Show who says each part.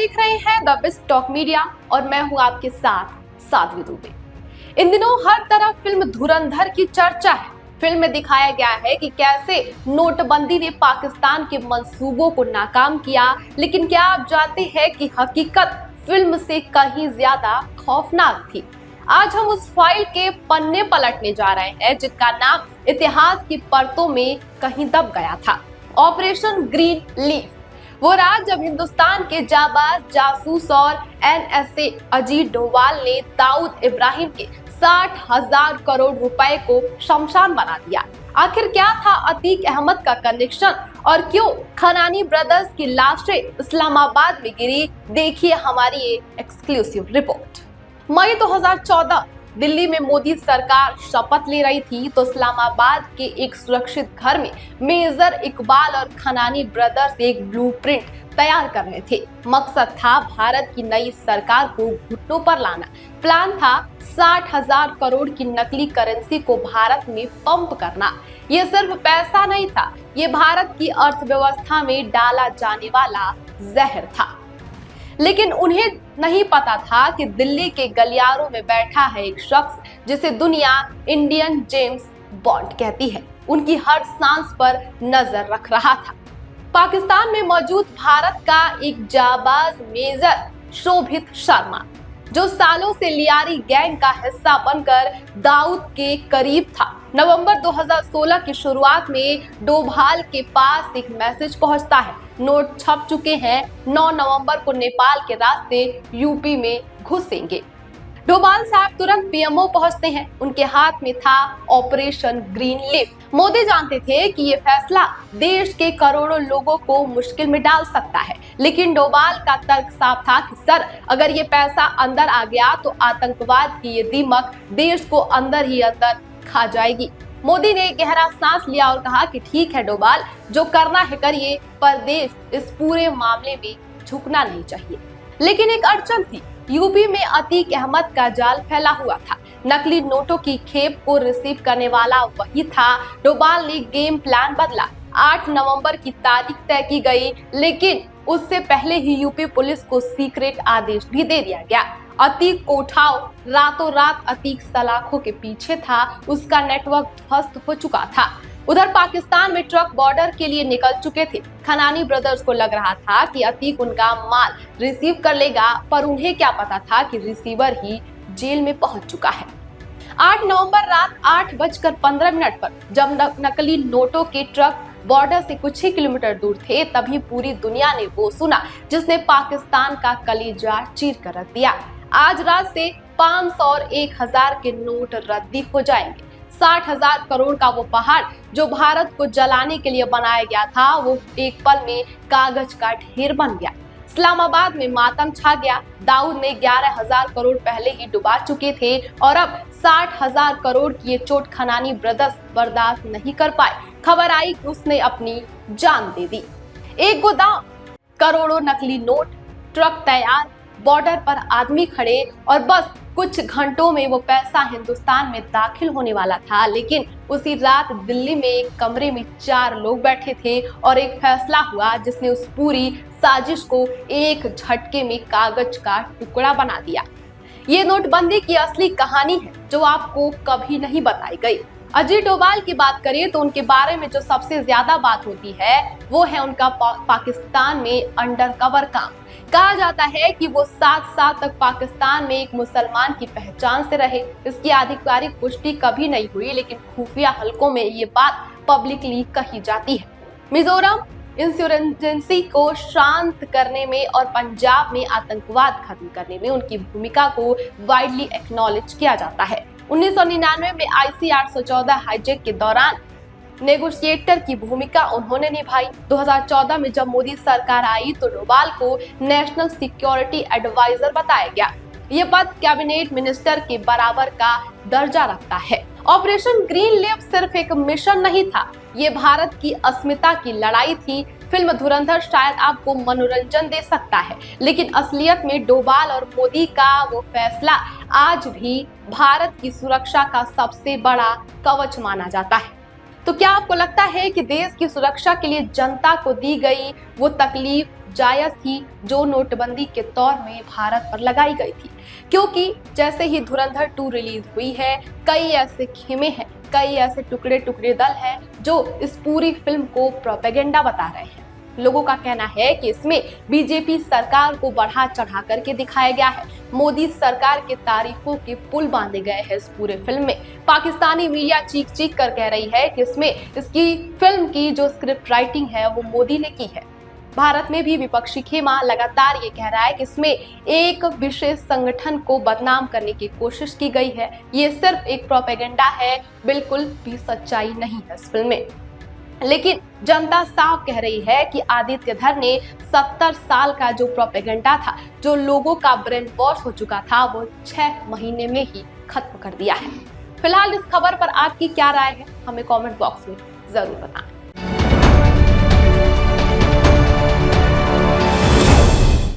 Speaker 1: देख रहे हैं द बेस्ट टॉक मीडिया और मैं हूं आपके साथ साध्वी दुबे। इन दिनों हर तरफ फिल्म धुरंधर की चर्चा है। फिल्म में दिखाया गया है कि कैसे नोटबंदी ने पाकिस्तान के मंसूबों को नाकाम किया, लेकिन क्या आप जानते हैं कि हकीकत फिल्म से कहीं ज्यादा खौफनाक थी। आज हम उस फाइल के पन्ने पलटने जा रहे हैं जिसका नाम इतिहास की परतों में कहीं दब गया था, ऑपरेशन ग्रीन लीफ। वो रात जब हिंदुस्तान के जाबाज जासूस और NSA अजीत डोभाल ने दाऊद इब्राहिम के 60,000 करोड़ रुपए को शमशान बना दिया। आखिर क्या था अतीक अहमद का कनेक्शन और क्यों खनानी ब्रदर्स की लाशें इस्लामाबाद में गिरी, देखिए हमारी ये एक्सक्लूसिव रिपोर्ट। मई 2014 दिल्ली में मोदी सरकार शपथ ले रही थी तो इस्लामाबाद के एक सुरक्षित घर में मेजर इकबाल और खनानी ब्रदर्स एक ब्लूप्रिंट तैयार कर रहे थे। मकसद था भारत की नई सरकार को घुटनों पर लाना। प्लान था 60,000 करोड़ की नकली करेंसी को भारत में पंप करना। ये सिर्फ पैसा नहीं था, ये भारत की अर्थव्यवस्था में डाला जाने वाला जहर था। लेकिन उन्हें नहीं पता था कि दिल्ली के गलियारों में बैठा है एक शख्स जिसे दुनिया इंडियन जेम्स बॉन्ड कहती है। उनकी हर सांस पर नजर रख रहा था। पाकिस्तान में मौजूद भारत का एक जाबाज मेजर शोभित शर्मा, जो सालों से लियारी गैंग का हिस्सा बनकर दाऊद के करीब था। नवंबर 2016 की शुरुआत में डोभाल के पास एक मैसेज पहुंचता है, नोट छप चुके हैं, 9 नवंबर को नेपाल के रास्ते यूपी में घुसेंगे। डोभाल साहब तुरंत PMO पहुंचते हैं। उनके हाथ में था ऑपरेशन ग्रीन लीफ। मोदी जानते थे कि ये फैसला देश के करोड़ों लोगों को मुश्किल में डाल सकता है, लेकिन डोभाल का तर्क साफ था कि सर, अगर ये पैसा अंदर आ गया तो आतंकवाद की ये दीमक देश को अंदर ही अंदर खा जाएगी। मोदी ने गहरा सांस लिया और कहा कि ठीक है डोभाल, जो करना है करिए, पर देश इस पूरे मामले में झुकना नहीं चाहिए। लेकिन एक अड़चन थी, यूपी में अतीक अहमद का जाल फैला हुआ था। नकली नोटों की खेप को रिसीव करने वाला वही था। डोभाल ने गेम प्लान बदला। 8 नवंबर की तारीख तय की गई, लेकिन उससे पहले ही यूपी पुलिस को सीक्रेट आदेश भी दे दिया गया। अतीक को उठाओ। रातों रात अतीक सलाखों के पीछे था। उसका नेटवर्क ध्वस्त हो चुका था। उधर पाकिस्तान में ट्रक बॉर्डर के लिए निकल चुके थे। खनानी ब्रदर्स को लग रहा था कि अतीक उनका माल रिसीव कर लेगा, पर उन्हें क्या पता था कि रिसीवर ही जेल में पहुंच चुका है। 8 नवंबर रात 8:15 पर जब नकली नोटों के ट्रक बॉर्डर से कुछ ही किलोमीटर दूर थे, तभी पूरी दुनिया ने वो सुना जिसने पाकिस्तान का कलीजा चीर कर रख दिया। आज रात से 500 और 1000 के नोट रद्दी हो जाएंगे। 60,000 करोड़ का वो पहाड़ जो भारत को जलाने के लिए बनाया गया था, वो एक पल में कागज का ढेर बन गया। इस्लामाबाद में मातम छा गया। दाऊद ने 11,000 करोड़ पहले ही डुबा चुके थे और अब 60,000 करोड़ की ये चोट खनानी ब्रदर्स बर्दाश्त नहीं कर पाए। खबर आई कि उसने अपनी जान दे दी। एक गोदाम, करोड़ों नकली नोट, ट्रक तैयार, बॉर्डर पर आदमी खड़े और बस कुछ घंटों में वो पैसा हिंदुस्तान में दाखिल होने वाला था। लेकिन उसी रात दिल्ली में एक कमरे में 4 लोग बैठे थे और एक फैसला हुआ जिसने उस पूरी साजिश को एक झटके में कागज का टुकड़ा बना दिया। ये नोटबंदी की असली कहानी है जो आपको कभी नहीं बताई गई। अजीत डोभाल की बात करें तो उनके बारे में जो सबसे ज्यादा बात होती है वो है उनका पाकिस्तान में अंडरकवर काम। कहा जाता है कि वो 7 साल तक पाकिस्तान में एक मुसलमान की पहचान से रहे। इसकी आधिकारिक पुष्टि कभी नहीं हुई, लेकिन खुफिया हलकों में ये बात पब्लिकली कही जाती है। मिजोरम इंसुरेंसी को शांत करने में और पंजाब में आतंकवाद खत्म करने में उनकी भूमिका को वाइडली एक्नॉलेज किया जाता है। 1999 में IC 814 हाईजैक के दौरान नेगोशिएटर की भूमिका उन्होंने निभाई। 2014 में जब मोदी सरकार आई तो डोभाल को नेशनल सिक्योरिटी एडवाइजर बताया गया। ये पद कैबिनेट मिनिस्टर के बराबर का दर्जा रखता है। ऑपरेशन ग्रीन लीफ सिर्फ एक मिशन नहीं था, ये भारत की अस्मिता की लड़ाई थी। फिल्म धुरंधर शायद आपको मनोरंजन दे सकता है, लेकिन असलियत में डोभाल और मोदी का वो फैसला आज भी भारत की सुरक्षा का सबसे बड़ा कवच माना जाता है। तो क्या आपको लगता है कि देश की सुरक्षा के लिए जनता को दी गई वो तकलीफ जायज थी जो नोटबंदी के दौर में भारत पर लगाई गई थी, क्योंकि जैसे ही धुरंधर 2 रिलीज हुई है, कई ऐसे खेमे हैं, कई ऐसे टुकड़े टुकड़े दल हैं जो इस पूरी फिल्म को प्रोपेगेंडा बता रहे हैं। लोगों का कहना है कि इसमें बीजेपी सरकार को बढ़ा चढ़ा करके दिखाया गया है, मोदी सरकार के तारीफों के पुल बांधे गए हैं इस पूरे फिल्म में। पाकिस्तानी मीडिया चीख चीख कर कह रही है कि इसमें इसकी फिल्म की जो स्क्रिप्ट राइटिंग है वो मोदी ने की है। भारत में भी विपक्षी खेमा लगातार ये कह रहा है कि इसमें एक विशेष संगठन को बदनाम करने की कोशिश की गई है, ये सिर्फ एक प्रोपेगेंडा है, बिल्कुल भी सच्चाई नहीं है इस फिल्म में। लेकिन जनता साफ कह रही है कि आदित्य धर ने 70 साल का जो प्रोपेगेंडा था, जो लोगों का ब्रेन वॉश हो चुका था, वो 6 महीने में ही खत्म कर दिया है। फिलहाल इस खबर पर आपकी क्या राय है, हमें कमेंट बॉक्स में जरूर बताएं।